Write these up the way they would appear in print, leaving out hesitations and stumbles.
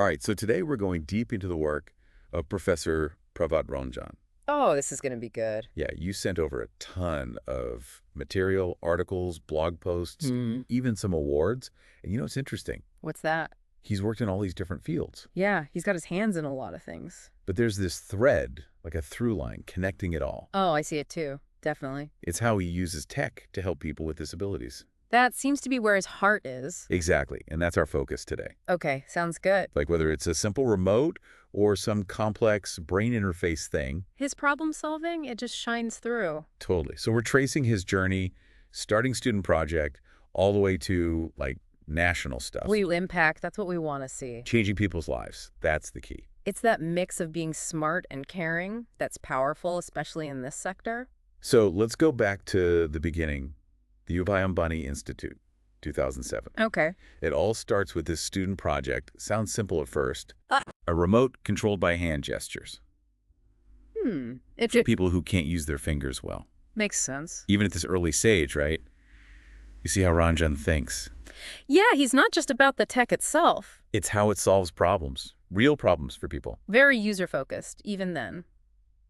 All right, so today we're going deep into the work of Professor Prabhat Ranjan. Oh, this is going to be good. Yeah, you sent over a ton of material, articles, blog posts, Hmm. even some awards. And it's interesting. What's that? He's worked in all these different fields. Yeah, he's got his hands in a lot of things. But there's this thread, like a through line, connecting it all. Oh, I see it too. Definitely. It's how he uses tech to help people with disabilities. That seems to be where his heart is. Exactly, and that's our focus today. Okay, sounds good. Like whether it's a simple remote or some complex brain interface thing. His problem solving, it just shines through. Totally. So we're tracing his journey, starting student project, all the way to, like, national stuff. Real impact, that's what we want to see. Changing people's lives. That's the key. It's that mix of being smart and caring that's powerful, especially in this sector. So let's go back to the beginning, the Yuval Ambani Institute, 2007. Okay. It all starts with this student project. Sounds simple at first. Uh. A remote controlled by hand gestures. It For people who can't use their fingers well. makes sense. Even at this early stage, right? You see how Ranjan thinks. Yeah, he's not just about the tech itself. It's how it solves problems, real problems for people. Very user-focused, even then.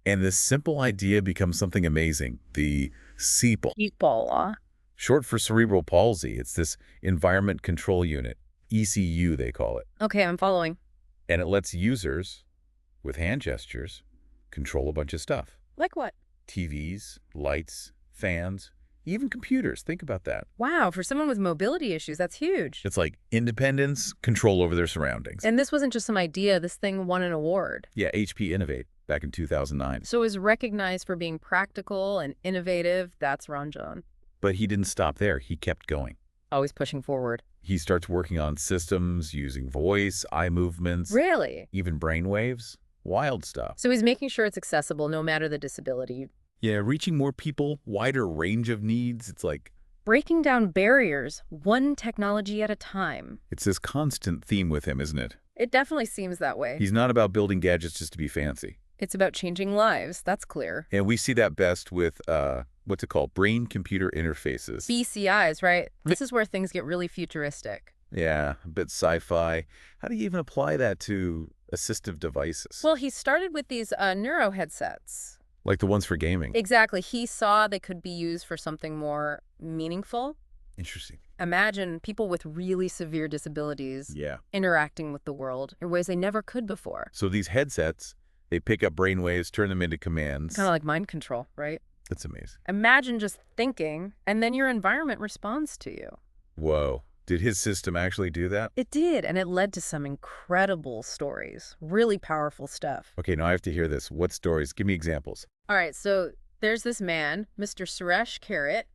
And this simple idea becomes something amazing, the CEPAL. Ebola. Short for cerebral palsy. It's this environment control unit, ECU they call it. Okay, I'm following. And it lets users, with hand gestures, control a bunch of stuff. Like what? TVs, lights, fans, even computers. Think about that. Wow, for someone with mobility issues, that's huge. It's like independence, control over their surroundings. And this wasn't just some idea, this thing won an award. Yeah, HP Innovate back in 2009. So it was recognized for being practical and innovative. That's Ranjan. But he didn't stop there. He kept going. Always pushing forward. He starts working on systems using voice, eye movements, Really? even brain waves. Wild stuff. So he's making sure it's accessible no matter the disability. Yeah, reaching more people, wider range of needs. It's like, Breaking down barriers, one technology at a time. it's this constant theme with him, isn't it? It definitely seems that way. He's not about building gadgets just to be fancy. It's about changing lives, that's clear. And we see that best with, what's it called? Brain-computer interfaces. BCIs, right? This is where things get really futuristic. Yeah, a bit sci-fi. How do you even apply that to assistive devices? Well, he started with these neuro headsets. Like the ones for gaming. Exactly. He saw they could be used for something more meaningful. Interesting. Imagine people with really severe disabilities Yeah. interacting with the world in ways they never could before. So these headsets, they pick up brainwaves, turn them into commands. Kind of like mind control, right? That's amazing. Imagine just thinking, and then your environment responds to you. Whoa. Did his system actually do that? It did, and it led to some incredible stories. Really powerful stuff. Okay, now I have to hear this. What stories? Give me examples. All right, so there's this man, Mr. Suresh Carrot,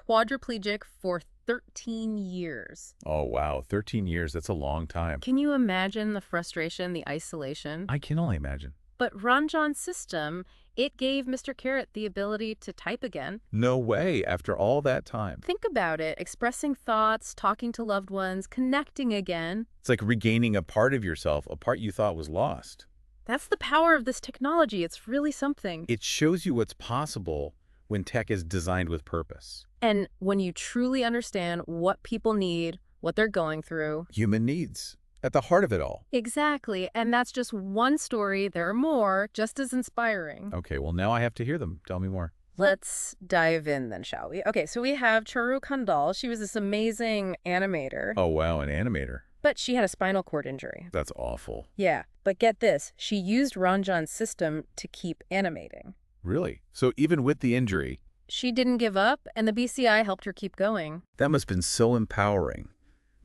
quadriplegic for 13 years. Oh, wow. 13 years. That's a long time. Can you imagine the frustration, the isolation? I can only imagine. But Ranjan's system, it gave Mr. Carrot the ability to type again. No way. After all that time. Think about it, expressing thoughts, talking to loved ones, connecting again. It's like regaining a part of yourself, a part you thought was lost. That's the power of this technology. It's really something. It shows you what's possible when tech is designed with purpose. And when you truly understand what people need, what they're going through. Human needs. At the heart of it all. Exactly. And that's just one story. There are more, just as inspiring. Okay, well, now I have to hear them. Tell me more. Let's dive in then, shall we? Okay, so we have Charu Kandal. She was this amazing animator. Oh, wow, an animator. But she had a spinal cord injury. That's awful. Yeah, but get this. She used Ranjan's system to keep animating. Really? So even with the injury, She didn't give up, and the BCI helped her keep going. that must have been so empowering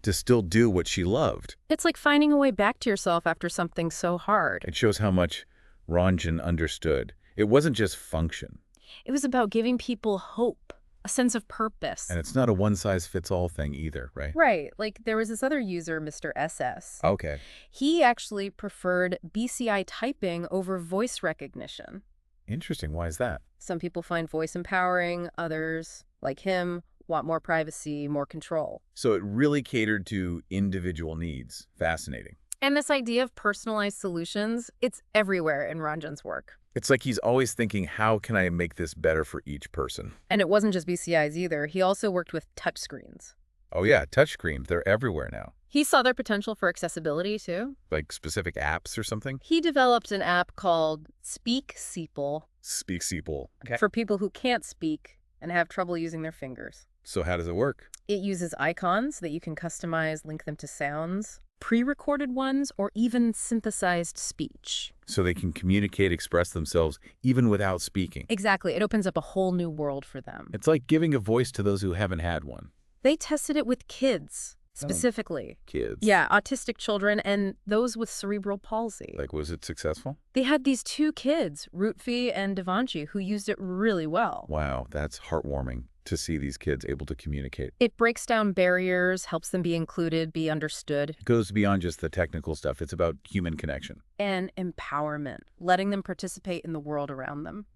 to still do what she loved. It's like finding a way back to yourself after something so hard. It shows how much Ranjan understood. It wasn't just function. It was about giving people hope, a sense of purpose. And it's not a one-size-fits-all thing either, right? Right. Like there was this other user, Mr. SS. Okay. He actually preferred BCI typing over voice recognition. Interesting. Why is that? Some people find voice empowering, others, like him, want more privacy, more control. So it really catered to individual needs. Fascinating. And this idea of personalized solutions, it's everywhere in Ranjan's work. It's like he's always thinking, how can I make this better for each person? And it wasn't just BCIs either. He also worked with touchscreens. Oh yeah, touchscreens. They're everywhere now. He saw their potential for accessibility, too. Like specific apps or something? He developed an app called Speak Seeple Speak Seeple. Okay. for people who can't speak and have trouble using their fingers. So how does it work? It uses icons that you can customize, link them to sounds, pre-recorded ones, or even synthesized speech. So they can communicate, express themselves, even without speaking. Exactly. It opens up a whole new world for them. It's like giving a voice to those who haven't had one. They tested it with kids, specifically. Kids. Yeah, autistic children and those with cerebral palsy. Like, was it successful? They had these two kids, Rutfi and Devanshi, who used it really well. Wow, that's heartwarming to see these kids able to communicate. It breaks down barriers, helps them be included, be understood. It goes beyond just the technical stuff. It's about human connection. And empowerment, letting them participate in the world around them.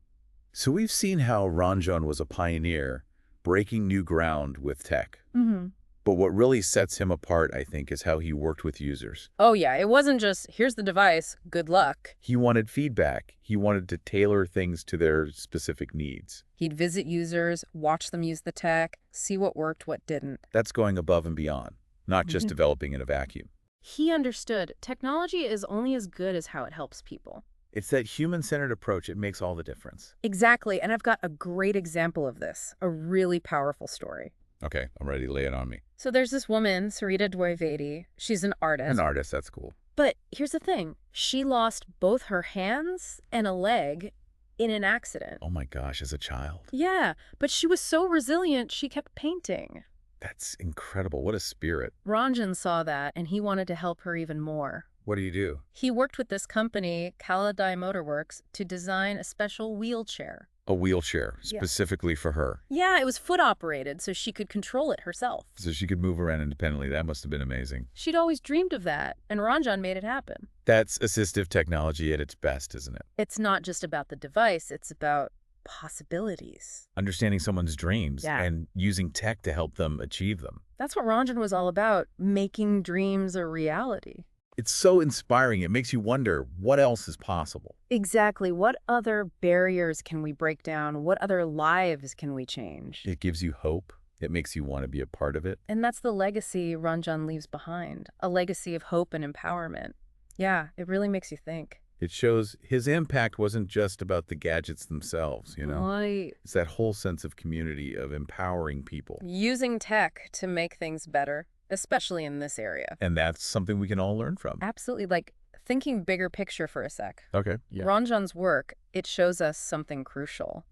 So we've seen how Ranjan was a pioneer, breaking new ground with tech. Mm-hmm. But what really sets him apart, I think, is how he worked with users. Oh yeah, it wasn't just, here's the device, good luck. He wanted feedback. He wanted to tailor things to their specific needs. He'd visit users, watch them use the tech, see what worked, what didn't. That's going above and beyond, not just developing in a vacuum. He understood technology is only as good as how it helps people. It's that human-centered approach. It makes all the difference. Exactly, and I've got a great example of this, a really powerful story. Okay, I'm ready to lay it on me. So there's this woman, Sarita Dwivedi. She's an artist. An artist, that's cool. But here's the thing. She lost both her hands and a leg in an accident. Oh my gosh, as a child. Yeah, but she was so resilient, she kept painting. That's incredible. What a spirit. Ranjan saw that, and he wanted to help her even more. What do you do? He worked with this company, Kaladai Motorworks, to design a special wheelchair. A wheelchair, specifically for her. Yeah, it was foot-operated, so she could control it herself. So she could move around independently. That must have been amazing. She'd always dreamed of that, and Ranjan made it happen. That's assistive technology at its best, isn't it? It's not just about the device, it's about possibilities. Understanding someone's dreams and using tech to help them achieve them. That's what Ranjan was all about, making dreams a reality. It's so inspiring. It makes you wonder what else is possible. Exactly. What other barriers can we break down? What other lives can we change? It gives you hope. It makes you want to be a part of it. And that's the legacy Ranjan leaves behind, a legacy of hope and empowerment. Yeah, it really makes you think. It shows his impact wasn't just about the gadgets themselves, you know? Right. It's that whole sense of community, of empowering people. Using tech to make things better, especially in this area. And that's something we can all learn from. Absolutely. Like, thinking bigger picture for a sec. Okay, yeah. Ranjan's work, it shows us something crucial.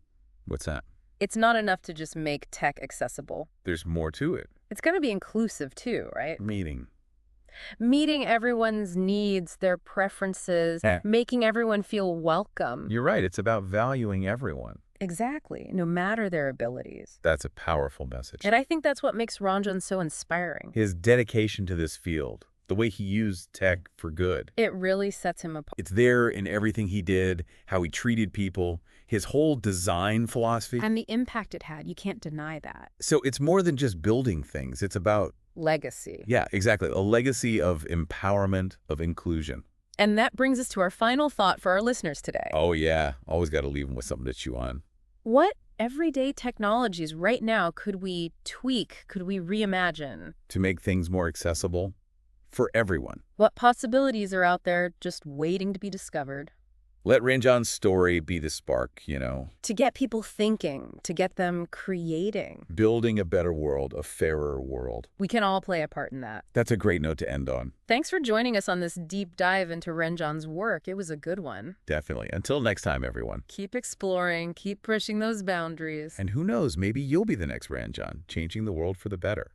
What's that? It's not enough to just make tech accessible. There's more to it. It's going to be inclusive too, right? Meeting everyone's needs, their preferences, making everyone feel welcome. You're right. It's about valuing everyone. Exactly, no matter their abilities. That's a powerful message. And I think that's what makes Ranjan so inspiring. His dedication to this field, the way he used tech for good. It really sets him apart. It's there in everything he did, how he treated people, his whole design philosophy. And the impact it had, you can't deny that. So it's more than just building things. It's about legacy. Yeah, exactly. A legacy of empowerment, of inclusion. And that brings us to our final thought for our listeners today. Oh, yeah. Always got to leave them with something to chew on. What everyday technologies right now could we tweak, could we reimagine? To make things more accessible for everyone. What possibilities are out there just waiting to be discovered? Let Ranjan's story be the spark, you know. To get people thinking, to get them creating. Building a better world, a fairer world. We can all play a part in that. That's a great note to end on. Thanks for joining us on this deep dive into Ranjan's work. It was a good one. Definitely. Until next time, everyone. Keep exploring, keep pushing those boundaries. And who knows, maybe you'll be the next Ranjan, changing the world for the better.